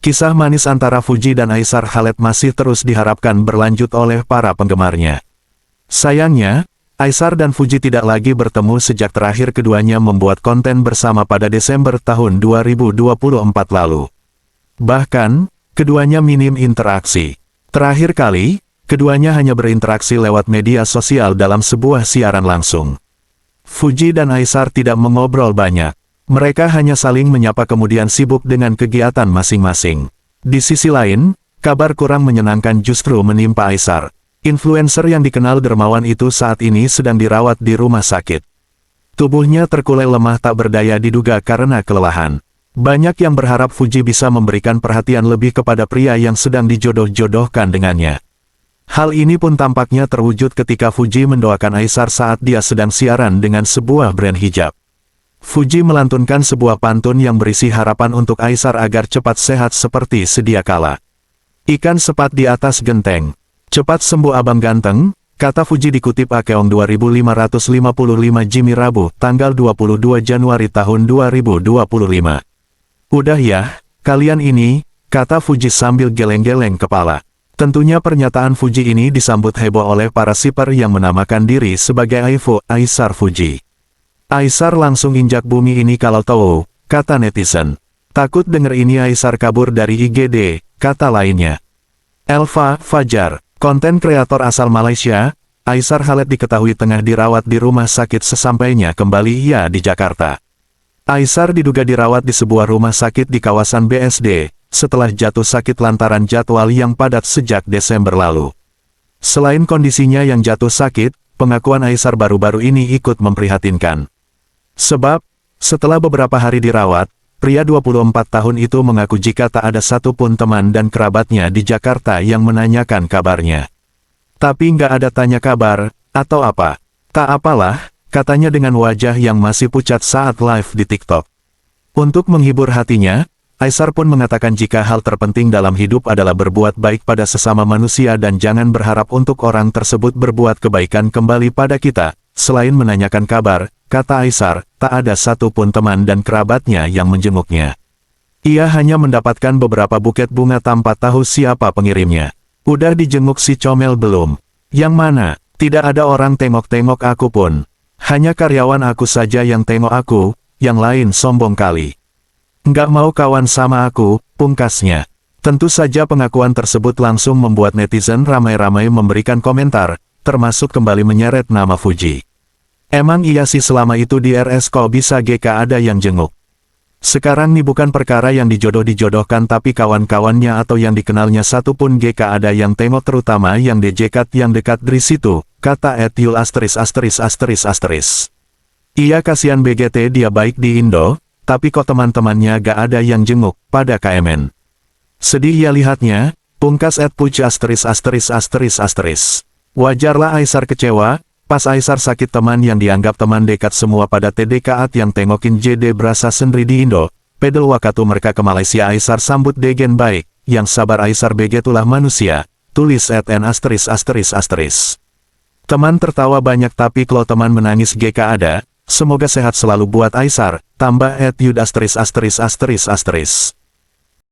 Kisah manis antara Fuji dan Aisar Khaled masih terus diharapkan berlanjut oleh para penggemarnya. Sayangnya, Aisar dan Fuji tidak lagi bertemu sejak terakhir keduanya membuat konten bersama pada Desember tahun 2024 lalu. Bahkan, keduanya minim interaksi. Terakhir kali, keduanya hanya berinteraksi lewat media sosial dalam sebuah siaran langsung. Fuji dan Aisar tidak mengobrol banyak. Mereka hanya saling menyapa kemudian sibuk dengan kegiatan masing-masing. Di sisi lain, kabar kurang menyenangkan justru menimpa Aisar. Influencer yang dikenal dermawan itu saat ini sedang dirawat di rumah sakit. Tubuhnya terkulai lemah tak berdaya diduga karena kelelahan. Banyak yang berharap Fuji bisa memberikan perhatian lebih kepada pria yang sedang dijodoh-jodohkan dengannya. Hal ini pun tampaknya terwujud ketika Fuji mendoakan Aisar saat dia sedang siaran dengan sebuah brand hijab. Fuji melantunkan sebuah pantun yang berisi harapan untuk Aisar agar cepat sehat seperti sedia kala. Ikan sepat di atas genteng. Cepat sembuh abang ganteng, kata Fuji dikutip Akeong 2555 Jimmy Rabu, tanggal 22 Januari tahun 2025. Udah ya, kalian ini, kata Fuji sambil geleng-geleng kepala. Tentunya pernyataan Fuji ini disambut heboh oleh para shipper yang menamakan diri sebagai Aifu, Aisar Fuji. Aisar langsung injak bumi ini kalau tahu, kata netizen. Takut denger ini Aisar kabur dari IGD, kata lainnya. Elva Fajar, konten kreator asal Malaysia, Aisar Khaled diketahui tengah dirawat di rumah sakit sesampainya kembali ia di Jakarta. Aisar diduga dirawat di sebuah rumah sakit di kawasan BSD, setelah jatuh sakit lantaran jadwal yang padat sejak Desember lalu. Selain kondisinya yang jatuh sakit, pengakuan Aisar baru-baru ini ikut memprihatinkan. Sebab, setelah beberapa hari dirawat, pria 24 tahun itu mengaku jika tak ada satupun teman dan kerabatnya di Jakarta yang menanyakan kabarnya. Tapi nggak ada tanya kabar, atau apa. Tak apalah, katanya dengan wajah yang masih pucat saat live di TikTok. Untuk menghibur hatinya, Aisar pun mengatakan jika hal terpenting dalam hidup adalah berbuat baik pada sesama manusia dan jangan berharap untuk orang tersebut berbuat kebaikan kembali pada kita. Selain menanyakan kabar, kata Aisar, tak ada satupun teman dan kerabatnya yang menjenguknya. Ia hanya mendapatkan beberapa buket bunga tanpa tahu siapa pengirimnya. Udah dijenguk si comel belum? Yang mana? Tidak ada orang tengok-tengok aku pun. Hanya karyawan aku saja yang tengok aku, yang lain sombong kali. Nggak mau kawan sama aku, pungkasnya. Tentu saja pengakuan tersebut langsung membuat netizen ramai-ramai memberikan komentar, termasuk kembali menyeret nama Fuji. Emang iya sih selama itu di RS kok bisa GK ada yang jenguk. Sekarang nih bukan perkara yang dijodoh-dijodohkan tapi kawan-kawannya atau yang dikenalnya satupun GK ada yang tengok terutama yang dejekat yang dekat dari situ, kata @yul ******. Iya kasihan BGT dia baik di Indo, tapi kok teman-temannya gak ada yang jenguk, pada KMN. Sedih ya lihatnya, pungkas @puj *******. Wajarlah Aisar kecewa. Pas Aisar sakit teman yang dianggap teman dekat semua pada TDKAT yang tengokin JD berasa sendiri di Indo, pedel waktu mereka ke Malaysia Aisar sambut degen baik, yang sabar Aisar begetulah manusia, tulis @n******. Teman tertawa banyak tapi kalau teman menangis GK ada, semoga sehat selalu buat Aisar, tambah @yud ******.